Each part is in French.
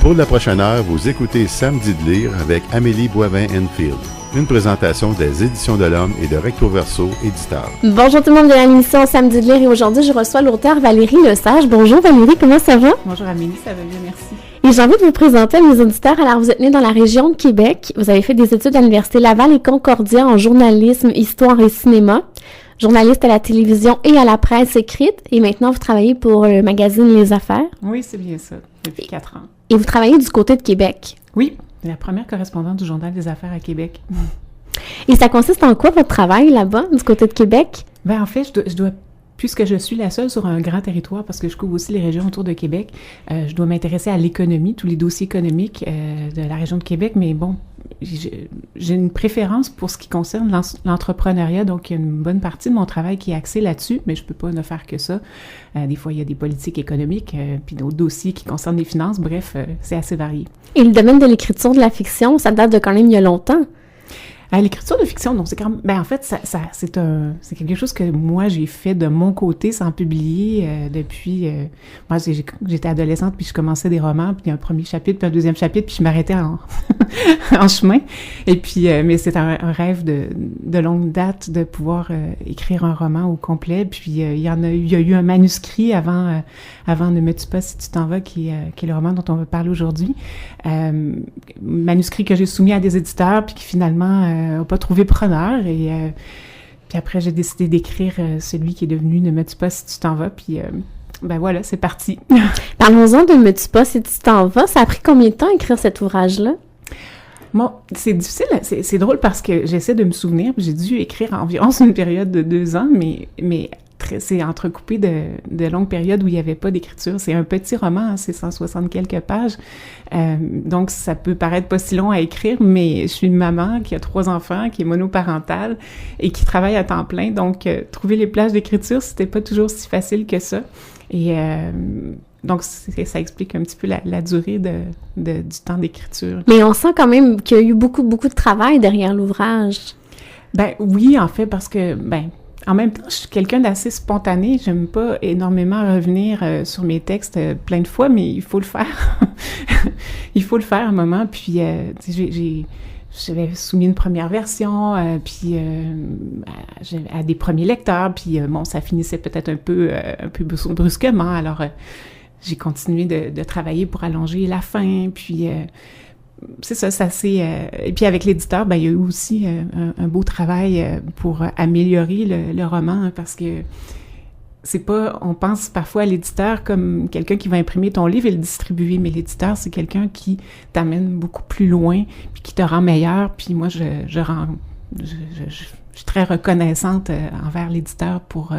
Pour la prochaine heure, vous écoutez Samedi de lire avec Amélie Boivin-Enfield. Une présentation des Éditions de l'Homme et de Recto Verso, éditeur. Bonjour tout le monde de l'émission Samedi de lire et aujourd'hui, je reçois l'auteur Valérie Lesage. Bonjour Valérie, comment ça va? Bonjour Amélie, ça va bien, merci. Et j'ai envie de vous présenter à mes auditeurs. Alors, vous êtes née dans la région de Québec. Vous avez fait des études à l'Université Laval et Concordia en journalisme, histoire et cinéma. Journaliste à la télévision et à la presse écrite. Et maintenant, vous travaillez pour le magazine Les Affaires. Oui, c'est bien ça, depuis 4 ans. Et vous travaillez du côté de Québec. Oui, la première correspondante du Journal des Affaires à Québec. Et ça consiste en quoi votre travail là-bas, du côté de Québec? Ben en fait, je dois puisque je suis la seule sur un grand territoire, parce que je couvre aussi les régions autour de Québec, je dois m'intéresser à l'économie, tous les dossiers économiques de la région de Québec, mais bon, j'ai une préférence pour ce qui concerne l'entrepreneuriat, donc il y a une bonne partie de mon travail qui est axée là-dessus, mais je peux pas ne faire que ça. Des fois, il y a des politiques économiques, puis d'autres dossiers qui concernent les finances, bref, c'est assez varié. Et le domaine de l'écriture de la fiction, ça date de quand même il y a longtemps? L'écriture de fiction, non, c'est quand même, en fait, c'est quelque chose que moi j'ai fait de mon côté sans publier depuis. Moi, j'étais adolescente puis je commençais des romans, puis un premier chapitre puis un deuxième chapitre puis je m'arrêtais en chemin. Et puis, mais c'est un rêve de longue date de pouvoir écrire un roman au complet. Puis il y a eu un manuscrit avant Ne me tue pas si tu t'en vas, qui est le roman dont on va parler aujourd'hui. Manuscrit que j'ai soumis à des éditeurs puis qui finalement n'a pas trouvé preneur. Et puis après, j'ai décidé d'écrire celui qui est devenu Ne me tue pas si tu t'en vas. Puis ben voilà, c'est parti. Parlons-en de Ne me tue pas si tu t'en vas. Ça a pris combien de temps à écrire cet ouvrage-là? Bon, c'est difficile, c'est drôle parce que j'essaie de me souvenir. J'ai dû écrire environ une période de 2 ans, mais c'est entrecoupé de longues périodes où il n'y avait pas d'écriture. C'est un petit roman, hein, c'est 160 quelques pages. Donc, ça peut paraître pas si long à écrire, mais je suis une maman qui a 3 enfants, qui est monoparentale et qui travaille à temps plein. Donc, trouver les plages d'écriture, c'était pas toujours si facile que ça. Et donc, ça explique un petit peu la durée du temps d'écriture. Mais on sent quand même qu'il y a eu beaucoup, beaucoup de travail derrière l'ouvrage. Ben oui, en fait, parce que, en même temps, je suis quelqu'un d'assez spontané. J'aime pas énormément revenir sur mes textes plein de fois, mais il faut le faire. Il faut le faire un moment. Puis, j'avais soumis une première version, puis à des premiers lecteurs. Puis, bon, ça finissait peut-être un peu brusquement. Alors, j'ai continué de travailler pour allonger la fin. Puis, c'est ça c'est... et puis avec l'éditeur, il y a eu aussi un beau travail pour améliorer le roman, hein, parce que c'est pas... On pense parfois à l'éditeur comme quelqu'un qui va imprimer ton livre et le distribuer, mais l'éditeur, c'est quelqu'un qui t'amène beaucoup plus loin, puis qui te rend meilleur, puis moi, je suis très reconnaissante envers l'éditeur pour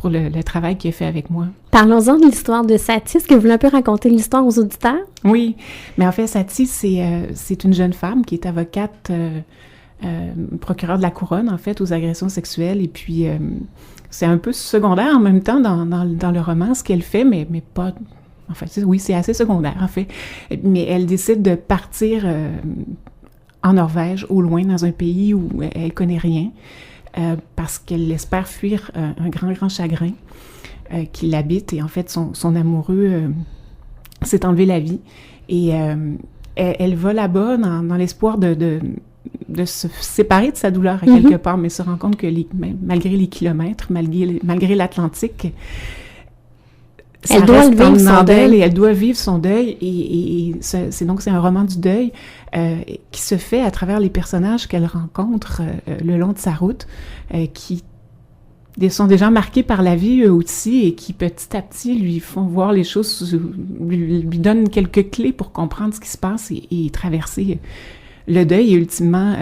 le travail qu'il a fait avec moi. Parlons-en de l'histoire de Satie. Est-ce que vous voulez un peu raconter l'histoire aux auditeurs? Oui, mais en fait, Satie, c'est une jeune femme qui est avocate, procureure de la couronne, en fait, aux agressions sexuelles. Et puis, c'est un peu secondaire en même temps dans le roman, ce qu'elle fait, mais pas... En fait, oui, c'est assez secondaire, en fait. Mais elle décide de partir en Norvège, au loin, dans un pays où elle connaît rien, parce qu'elle espère fuir un grand chagrin qui l'habite. Et en fait, son amoureux s'est enlevé la vie. Et elle va là-bas dans l'espoir de se séparer de sa douleur à quelque part, mais se rend compte que malgré les kilomètres, malgré l'Atlantique, elle doit vivre son deuil. Et elle doit vivre son deuil. Et c'est un roman du deuil qui se fait à travers les personnages qu'elle rencontre le long de sa route, qui sont déjà marqués par la vie eux aussi et qui petit à petit lui font voir les choses, lui donnent quelques clés pour comprendre ce qui se passe et traverser le deuil et ultimement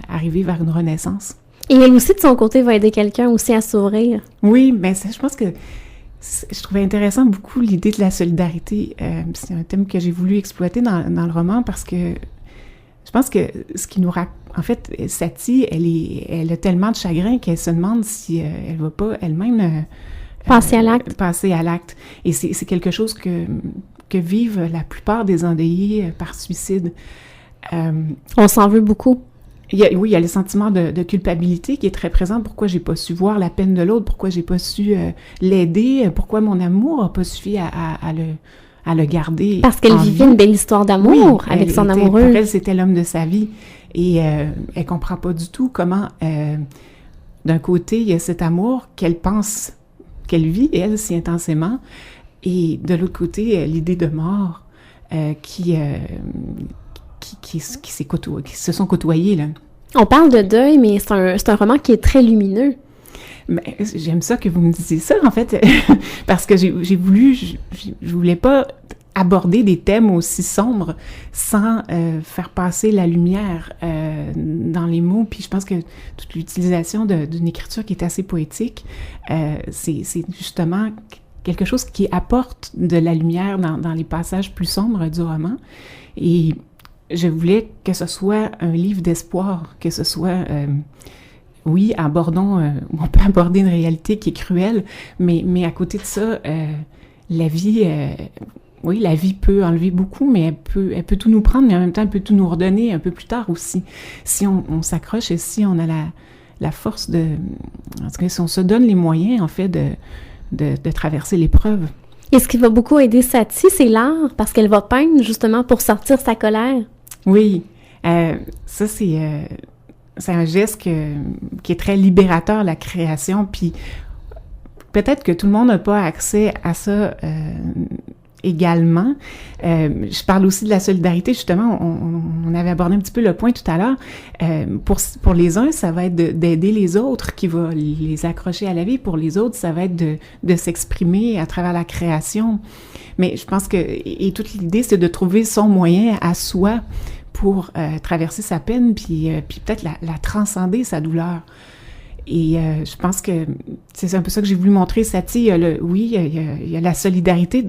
arriver vers une renaissance. Et elle aussi, de son côté, va aider quelqu'un aussi à s'ouvrir. Oui, mais je pense que je trouvais intéressant beaucoup l'idée de la solidarité. C'est un thème que j'ai voulu exploiter dans le roman parce que je pense que ce qui nous raconte... En fait, Satie, elle a tellement de chagrin qu'elle se demande si elle va pas elle-même... passer à l'acte. Passer à l'acte. Et c'est quelque chose que vivent la plupart des endeuillés par suicide. On s'en veut beaucoup. Il y a le sentiment de culpabilité qui est très présent. Pourquoi j'ai pas su voir la peine de l'autre? Pourquoi j'ai pas su l'aider? Pourquoi mon amour a pas suffi à à le garder. Parce qu'elle vivait une belle histoire d'amour avec son amoureux. Pour elle, c'était l'homme de sa vie. Et elle comprend pas du tout comment, d'un côté, il y a cet amour qu'elle pense, qu'elle vit, elle, si intensément, et de l'autre côté, l'idée de mort qui se sont côtoyés, là. On parle de deuil, mais c'est un roman qui est très lumineux. Mais j'aime ça que vous me disiez ça, en fait, parce que je voulais pas aborder des thèmes aussi sombres sans faire passer la lumière dans les mots. Puis je pense que toute l'utilisation d'une écriture qui est assez poétique, c'est justement quelque chose qui apporte de la lumière dans les passages plus sombres du roman. Et je voulais que ce soit un livre d'espoir, que ce soit... oui, on peut aborder une réalité qui est cruelle, mais à côté de ça, la vie... oui, la vie peut enlever beaucoup, mais elle peut tout nous prendre, mais en même temps, elle peut tout nous redonner un peu plus tard aussi. Si on s'accroche et si on a la force en tout cas, si on se donne les moyens, en fait, de traverser l'épreuve. Et ce qui va beaucoup aider Satie, c'est l'art, parce qu'elle va peindre, justement, pour sortir sa colère. Oui, ça, c'est un geste qui est très libérateur, la création, puis peut-être que tout le monde n'a pas accès à ça également. Je parle aussi de la solidarité, justement, on avait abordé un petit peu le point tout à l'heure. Pour les uns, ça va être d'aider les autres qui va les accrocher à la vie. Pour les autres, ça va être de s'exprimer à travers la création. Mais je pense et toute l'idée, c'est de trouver son moyen à soi pour traverser sa peine, puis peut-être la transcender, sa douleur. Et je pense que c'est un peu ça que j'ai voulu montrer, Satie. Il y a la solidarité,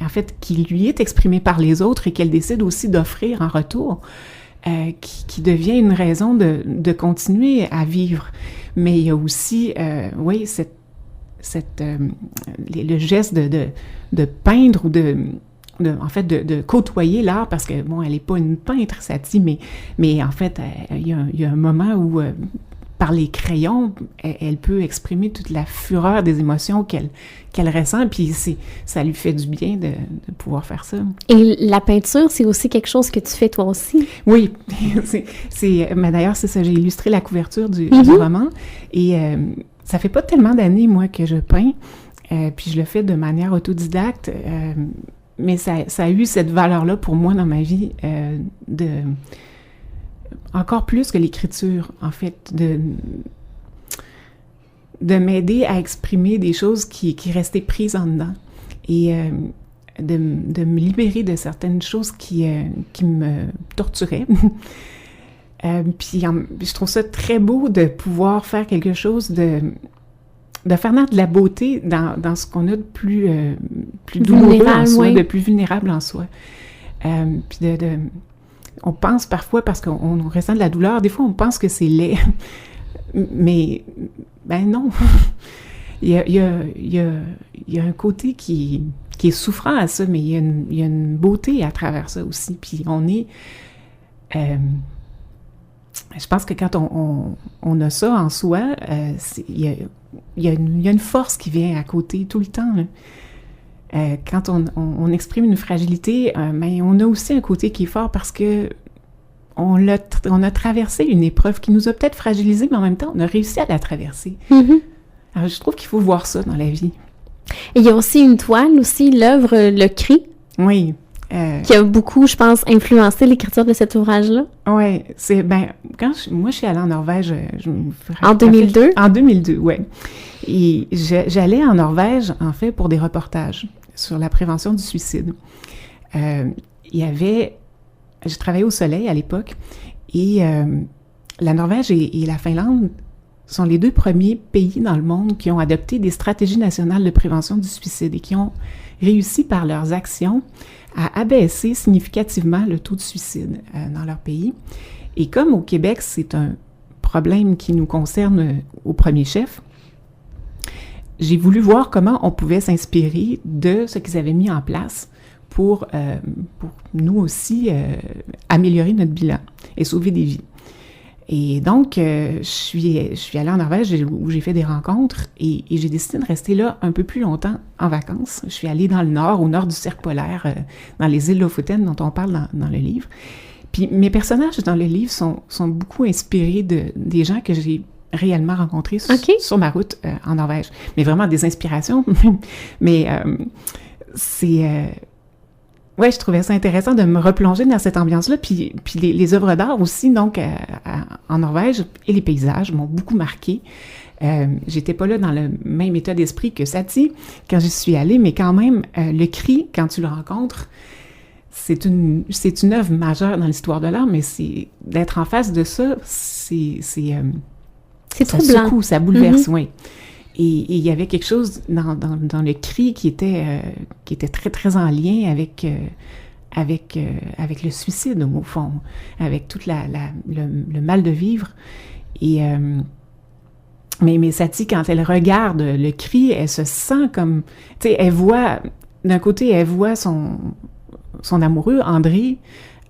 en fait, qui lui est exprimée par les autres et qu'elle décide aussi d'offrir en retour, qui devient une raison de continuer à vivre. Mais il y a aussi, oui, le geste de peindre ou en fait, de côtoyer l'art, parce que, bon, elle n'est pas une peintre, Satie, mais en fait, il y a un moment où, par les crayons, elle peut exprimer toute la fureur des émotions qu'elle ressent, puis ça lui fait du bien de pouvoir faire ça. Et la peinture, c'est aussi quelque chose que tu fais toi aussi? Oui, mais d'ailleurs, c'est ça, j'ai illustré la couverture du roman, et ça fait pas tellement d'années, moi, que je peins, puis je le fais de manière autodidacte, mais ça a eu cette valeur-là pour moi dans ma vie, encore plus que l'écriture, en fait, de m'aider à exprimer des choses qui restaient prises en dedans et de me libérer de certaines choses qui me torturaient. Puis je trouve ça très beau de pouvoir faire quelque chose de faire naître de la beauté dans ce qu'on a de plus douloureux en soi, de plus vulnérable en soi. Puis on pense parfois, parce qu'on ressent de la douleur, des fois on pense que c'est laid, mais ben non. il y a un côté qui est souffrant à ça, mais il y a une beauté à travers ça aussi. Puis on est... je pense que quand on a ça en soi, il y a une force qui vient à côté tout le temps, là. Quand on exprime une fragilité, mais on a aussi un côté qui est fort parce que on a traversé une épreuve qui nous a peut-être fragilisés, mais en même temps, on a réussi à la traverser. Mm-hmm. Alors, je trouve qu'il faut voir ça dans la vie. Et il y a aussi une toile, aussi, l'œuvre Le Cri. Oui. Qui a beaucoup, je pense, influencé l'écriture de cet ouvrage-là. Oui, quand moi je suis allée en Norvège... En 2002? En 2002, oui. Et j'allais en Norvège, en fait, pour des reportages sur la prévention du suicide. Je travaillais au Soleil à l'époque, et la Norvège et la Finlande sont les deux premiers pays dans le monde qui ont adopté des stratégies nationales de prévention du suicide et qui ont réussi par leurs actions à abaisser significativement le taux de suicide dans leur pays. Et comme au Québec, c'est un problème qui nous concerne au premier chef, j'ai voulu voir comment on pouvait s'inspirer de ce qu'ils avaient mis en place pour nous aussi améliorer notre bilan et sauver des vies. Et donc, je suis allée en Norvège où j'ai fait des rencontres et j'ai décidé de rester là un peu plus longtemps en vacances. Je suis allée dans le nord, au nord du cercle polaire, dans les îles Lofoten dont on parle dans le livre. Puis mes personnages dans le livre sont beaucoup inspirés des gens que j'ai réellement rencontrés sur ma route en Norvège. Mais vraiment des inspirations. Mais ouais, je trouvais ça intéressant de me replonger dans cette ambiance-là. Puis les œuvres d'art aussi, donc, en Norvège, et les paysages m'ont beaucoup marqué. J'étais pas là dans le même état d'esprit que Satie quand j'y suis allée, mais quand même, le cri, quand tu le rencontres, c'est une œuvre majeure dans l'histoire de l'art, mais d'être en face de ça, c'est troublant. Ça secoue, ça bouleverse, oui. Et il y avait quelque chose dans le cri qui était très, très en lien avec le suicide, au fond, avec tout le mal de vivre. Et, mais Satie, quand elle regarde le cri, elle se sent comme, tu sais, d'un côté, elle voit son amoureux, André,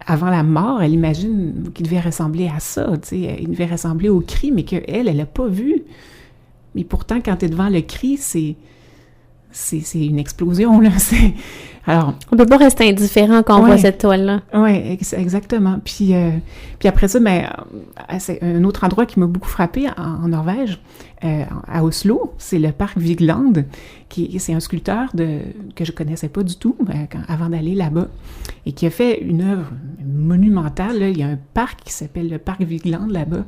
avant la mort, elle imagine qu'il devait ressembler à ça, tu sais, il devait ressembler au cri, mais qu'elle n'a pas vu. Mais pourtant, quand tu es devant le cri, c'est une explosion, là. Alors, on peut pas rester indifférent quand on voit cette toile-là. Oui, exactement. Puis après ça, c'est un autre endroit qui m'a beaucoup frappée en Norvège, à Oslo, c'est le parc Vigeland, c'est un sculpteur que je connaissais pas du tout avant d'aller là-bas, et qui a fait une œuvre monumentale, là. Il y a un parc qui s'appelle le parc Vigeland là-bas,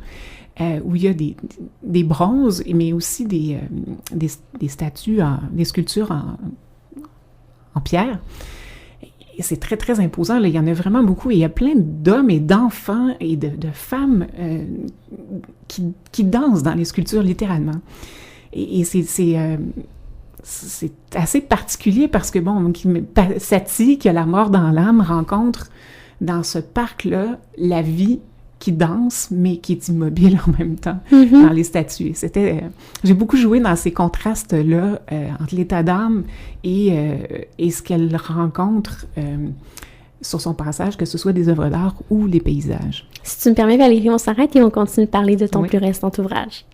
où il y a des bronzes, mais aussi des statues, des sculptures en pierre. Et c'est très, très imposant. Là. Il y en a vraiment beaucoup. Et il y a plein d'hommes et d'enfants et de femmes qui dansent dans les sculptures, littéralement. Et c'est assez particulier parce que, bon, Satie, qui a la mort dans l'âme, rencontre dans ce parc-là la vie qui danse, mais qui est immobile en même temps, dans les statues. J'ai beaucoup joué dans ces contrastes-là, entre l'état d'âme et ce qu'elle rencontre sur son passage, que ce soit des œuvres d'art ou les paysages. Si tu me permets, Valérie, on s'arrête et on continue de parler de ton plus récent ouvrage.